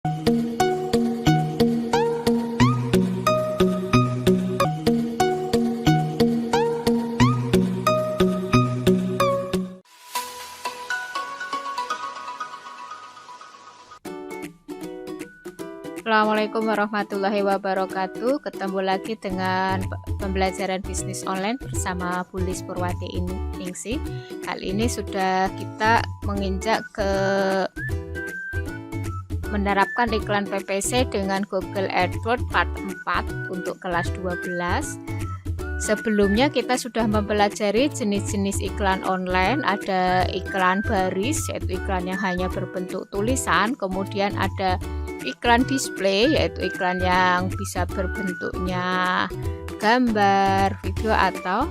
Assalamualaikum warahmatullahi wabarakatuh. Ketemu lagi dengan pembelajaran bisnis online bersama Bu Lis Purwati Ningsih. Kali ini sudah kita menginjak ke menerapkan iklan PPC dengan Google AdWords part 4 untuk kelas 12. Sebelumnya kita sudah mempelajari jenis-jenis iklan online. Ada iklan baris, yaitu iklan yang hanya berbentuk tulisan. Kemudian ada iklan display, yaitu iklan yang bisa berbentuknya gambar, video, atau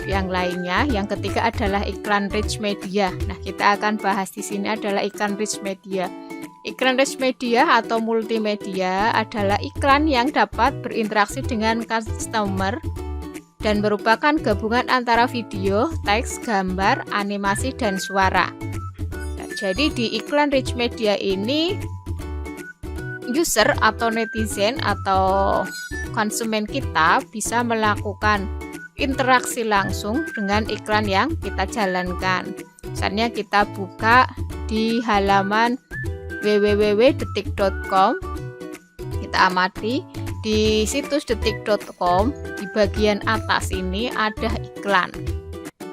yang lainnya. Yang ketiga adalah iklan rich media. Nah, kita akan bahas di sini adalah iklan rich media. Iklan rich media atau multimedia adalah iklan yang dapat berinteraksi dengan customer dan merupakan gabungan antara video, teks, gambar, animasi, dan suara. Nah, jadi di iklan rich media ini user atau netizen atau konsumen kita bisa melakukan interaksi langsung dengan iklan yang kita jalankan. Misalnya kita buka di halaman www.detik.com, kita amati di situs detik.com, di bagian atas ini ada iklan.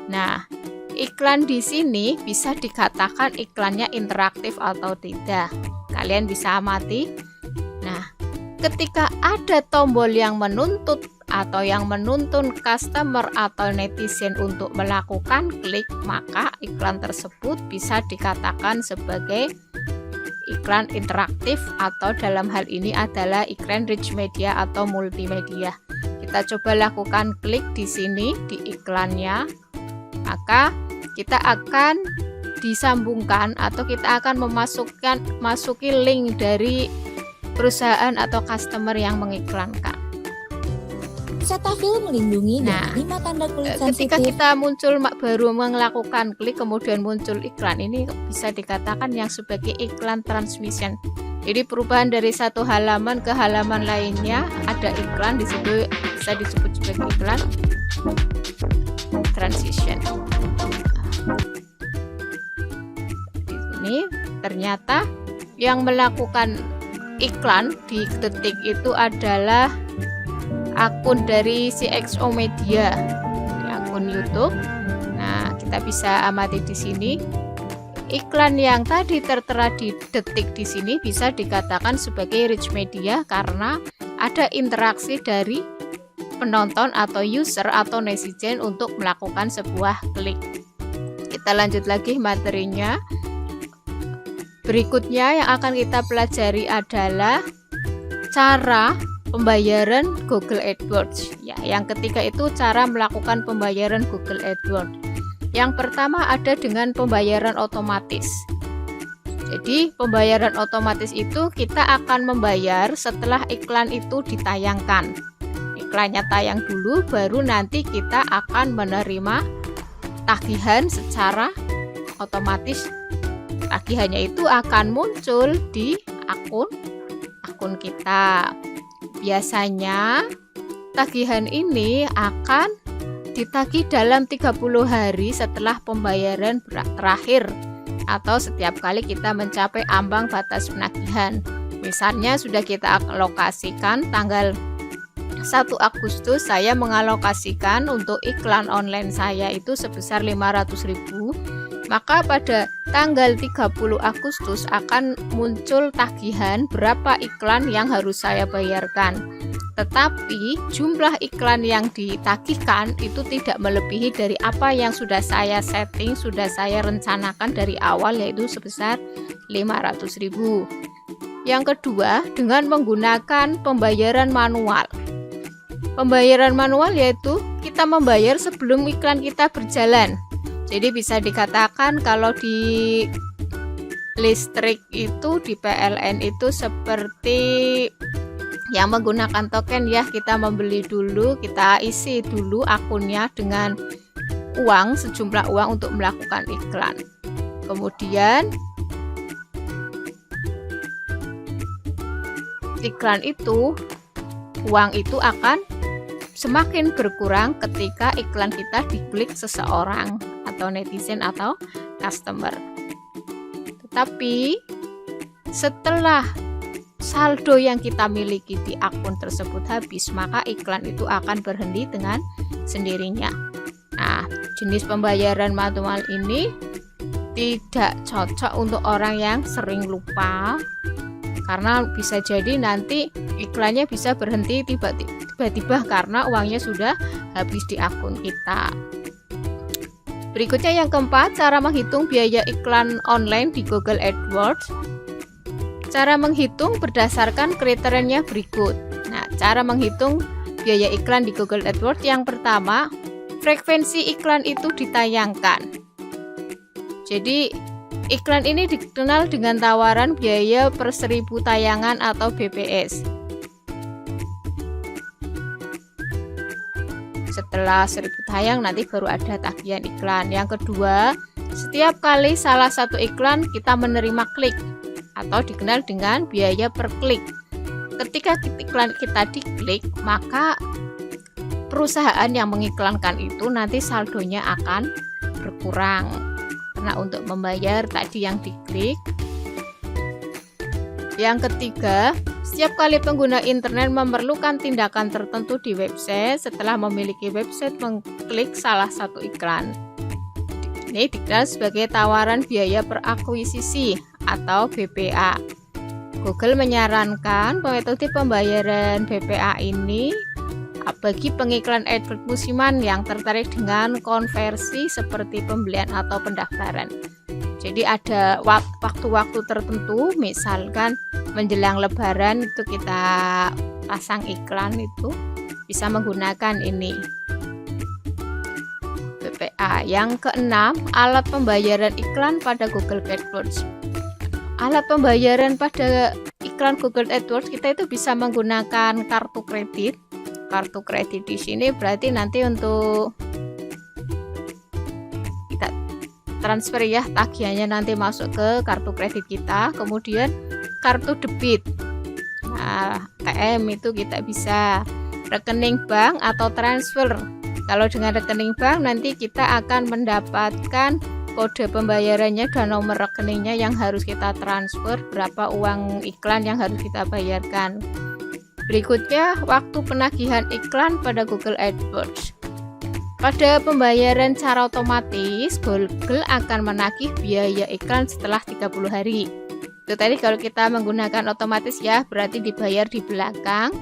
Nah, iklan di sini bisa dikatakan iklannya interaktif atau tidak. Kalian bisa amati. Nah, ketika ada tombol yang menuntut atau yang menuntun customer atau netizen untuk melakukan klik, maka iklan tersebut bisa dikatakan sebagai iklan interaktif atau dalam hal ini adalah iklan rich media atau multimedia. Kita coba lakukan klik di sini di iklannya, maka kita akan disambungkan atau kita akan masuki link dari perusahaan atau customer yang mengiklankan. Cetaphil melindungi dari 5 tanda kulit sensitif. Ketika kita baru melakukan klik kemudian muncul iklan, ini bisa dikatakan yang sebagai iklan transmission. Jadi perubahan dari satu halaman ke halaman lainnya ada iklan, di situ bisa disebut sebagai iklan transition. Ini ternyata yang melakukan iklan di Detik itu adalah akun dari CXO Media, akun YouTube. Nah, kita bisa amati di sini. Iklan yang tadi tertera di Detik di sini bisa dikatakan sebagai rich media karena ada interaksi dari penonton atau user atau netizen untuk melakukan sebuah klik. Kita lanjut lagi materinya. Berikutnya yang akan kita pelajari adalah cara pembayaran Google AdWords. Ya, yang ketiga itu cara melakukan pembayaran Google AdWords. Yang pertama ada dengan pembayaran otomatis. Jadi pembayaran otomatis itu kita akan membayar setelah iklan itu ditayangkan. Iklannya tayang dulu, baru nanti kita akan menerima tagihan secara otomatis. Tagihannya itu akan muncul di akun kita. Biasanya tagihan ini akan ditagih dalam 30 hari setelah pembayaran terakhir atau setiap kali kita mencapai ambang batas penagihan. Misalnya sudah kita alokasikan tanggal 1 Agustus, saya mengalokasikan untuk iklan online saya itu sebesar 500.000. Maka pada tanggal 30 Agustus akan muncul tagihan berapa iklan yang harus saya bayarkan. Tetapi jumlah iklan yang ditagihkan itu tidak melebihi dari apa yang sudah saya setting, sudah saya rencanakan dari awal, yaitu sebesar 500.000. Yang kedua, dengan menggunakan pembayaran manual. Pembayaran manual yaitu kita membayar sebelum iklan kita berjalan. Jadi bisa dikatakan kalau di listrik itu, di PLN itu seperti yang menggunakan token ya, kita membeli dulu, kita isi dulu akunnya dengan uang, sejumlah uang untuk melakukan iklan. Kemudian iklan itu, uang itu akan semakin berkurang ketika iklan kita diklik seseorang atau netizen atau customer. Tetapi setelah saldo yang kita miliki di akun tersebut habis, maka iklan itu akan berhenti dengan sendirinya. Nah, jenis pembayaran manual ini tidak cocok untuk orang yang sering lupa, karena bisa jadi nanti iklannya bisa berhenti tiba-tiba karena uangnya sudah habis di akun kita. Berikutnya yang keempat, cara menghitung biaya iklan online di Google AdWords. Cara menghitung berdasarkan kriterianya berikut. Nah, cara menghitung biaya iklan di Google AdWords yang pertama, frekuensi iklan itu ditayangkan. Jadi, iklan ini dikenal dengan tawaran biaya per 1000 tayangan atau BPS. Setelah 1000 tayang nanti baru ada tagihan iklan. Yang kedua, setiap kali salah satu iklan kita menerima klik atau dikenal dengan biaya per klik. Ketika iklan kita diklik, maka perusahaan yang mengiklankan itu nanti saldonya akan berkurang karena untuk membayar tadi yang diklik. Yang ketiga, setiap kali pengguna internet memerlukan tindakan tertentu di website setelah memiliki website mengklik salah satu iklan. Ini dikenal sebagai tawaran biaya per akuisisi atau BPA. Google menyarankan metode pembayaran BPA ini bagi pengiklan AdWords musiman yang tertarik dengan konversi seperti pembelian atau pendaftaran. Jadi ada waktu-waktu tertentu, misalkan menjelang lebaran itu kita pasang iklan, itu bisa menggunakan ini BPA. Yang keenam, alat pembayaran iklan pada Google AdWords. Alat pembayaran pada iklan Google AdWords kita itu bisa menggunakan kartu kredit. Kartu kredit di sini berarti nanti untuk kita transfer ya, tagihannya nanti masuk ke kartu kredit kita. Kemudian kartu debit. Nah, ATM itu kita bisa, rekening bank atau transfer. Kalau dengan rekening bank nanti kita akan mendapatkan kode pembayarannya dan nomor rekeningnya yang harus kita transfer, berapa uang iklan yang harus kita bayarkan. Berikutnya, waktu penagihan iklan pada Google AdWords. Pada pembayaran secara otomatis, Google akan menagih biaya iklan setelah 30 hari. Itu tadi kalau kita menggunakan otomatis ya, berarti dibayar di belakang.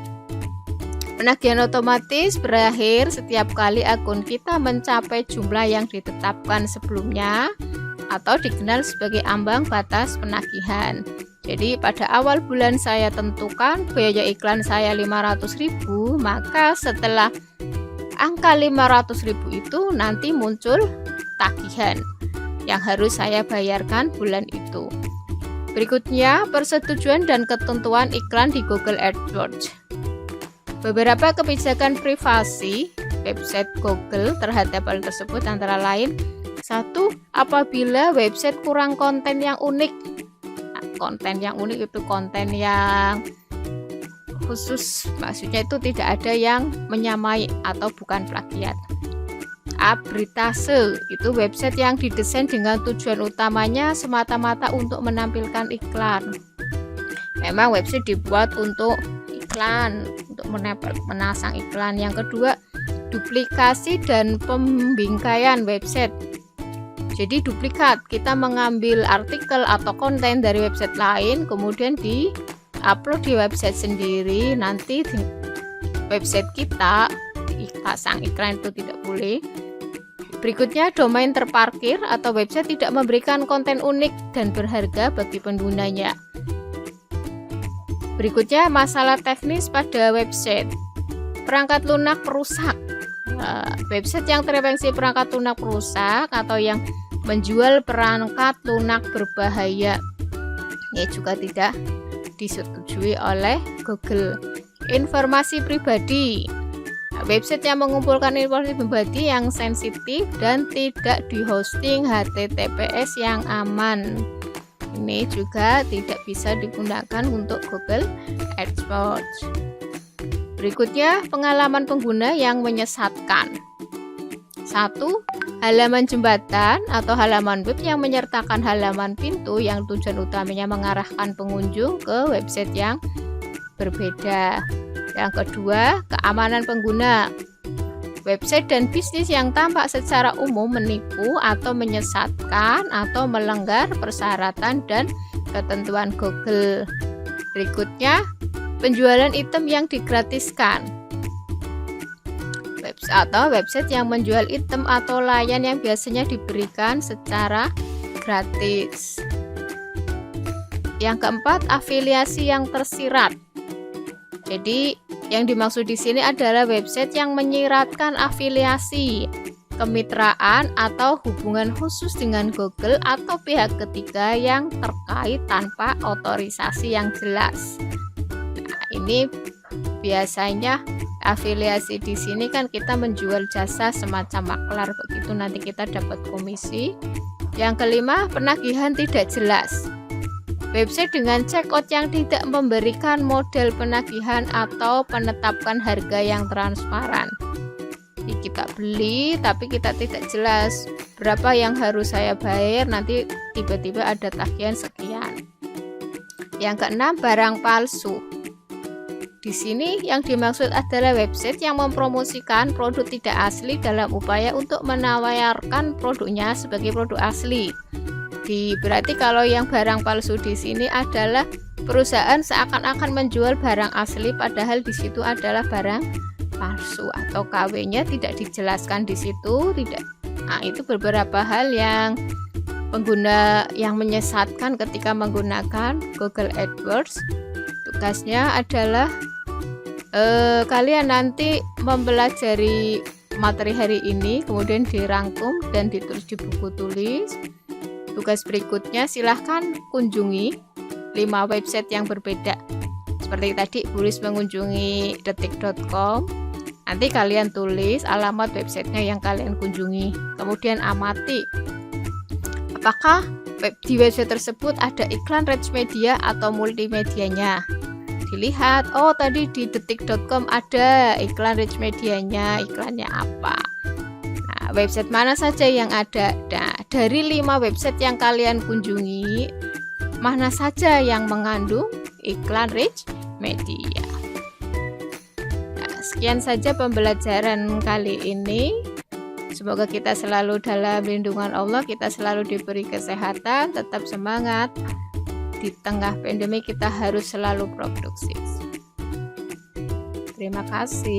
Penagihan otomatis berakhir setiap kali akun kita mencapai jumlah yang ditetapkan sebelumnya atau dikenal sebagai ambang batas penagihan. Jadi pada awal bulan saya tentukan biaya iklan saya 500.000, maka setelah angka 500.000 itu nanti muncul tagihan yang harus saya bayarkan bulan itu. Berikutnya, persetujuan dan ketentuan iklan di Google AdWords. Beberapa kebijakan privasi website Google terhadap hal tersebut antara lain: 1. Apabila website kurang konten yang unik. Nah, konten yang unik itu konten yang khusus, maksudnya itu tidak ada yang menyamai atau bukan plagiat. Arbitrase itu website yang didesain dengan tujuan utamanya semata-mata untuk menampilkan iklan. Memang website dibuat untuk iklan, untuk menasang iklan. Yang kedua, duplikasi dan pembingkaian website. Jadi duplikat, kita mengambil artikel atau konten dari website lain kemudian di-upload di website sendiri. Nanti di website kita dipasang iklan, itu tidak boleh. Berikutnya, domain terparkir atau website tidak memberikan konten unik dan berharga bagi penggunanya. Berikutnya, masalah teknis pada website. Perangkat lunak perusak. Website yang terinfeksi perangkat lunak perusak atau yang menjual perangkat lunak berbahaya, ini juga tidak disetujui oleh Google. Informasi pribadi. Website yang mengumpulkan informasi pribadi yang sensitif dan tidak di hosting HTTPS yang aman. ini juga tidak bisa digunakan untuk Google AdWords. Berikutnya, pengalaman pengguna yang menyesatkan. 1. Halaman jembatan atau halaman web yang menyertakan halaman pintu yang tujuan utamanya mengarahkan pengunjung ke website yang berbeda. Yang kedua, keamanan pengguna. Website dan bisnis yang tampak secara umum menipu atau menyesatkan atau melanggar persyaratan dan ketentuan Google. Berikutnya, penjualan item yang digratiskan. Website yang menjual item atau layan yang biasanya diberikan secara gratis. Yang keempat, afiliasi yang tersirat. Jadi, yang dimaksud di sini adalah website yang menyiratkan afiliasi, kemitraan atau hubungan khusus dengan Google atau pihak ketiga yang terkait tanpa otorisasi yang jelas. Nah, ini biasanya afiliasi di sini kan kita menjual jasa semacam maklar begitu, nanti kita dapat komisi. Yang kelima, penagihan tidak jelas. Website dengan checkout yang tidak memberikan model penagihan atau penetapan harga yang transparan. Jadi kita beli tapi kita tidak jelas berapa yang harus saya bayar, nanti tiba-tiba ada tagihan sekian. Yang keenam, barang palsu. Di sini yang dimaksud adalah website yang mempromosikan produk tidak asli dalam upaya untuk menawarkan produknya sebagai produk asli. Berarti kalau yang barang palsu di sini adalah perusahaan seakan-akan menjual barang asli padahal di situ adalah barang palsu atau KW-nya tidak dijelaskan di situ, tidak. Nah, itu beberapa hal yang pengguna yang menyesatkan ketika menggunakan Google AdWords. Tugasnya adalah kalian nanti mempelajari materi hari ini, kemudian dirangkum dan ditulis di buku tulis. Tugas berikutnya silahkan kunjungi 5 website yang berbeda. Seperti tadi, Bulis mengunjungi detik.com. Nanti kalian tulis alamat websitenya yang kalian kunjungi. Kemudian amati apakah di website tersebut ada iklan rich media atau multimedianya. Dilihat, oh tadi di detik.com ada iklan rich medianya, iklannya apa. Website mana saja yang ada? Nah, dari 5 website yang kalian kunjungi, mana saja yang mengandung iklan rich media? Nah, sekian saja pembelajaran kali ini. Semoga kita selalu dalam lindungan Allah, kita selalu diberi kesehatan, tetap semangat. Di tengah pandemi kita harus selalu produktif. Terima kasih.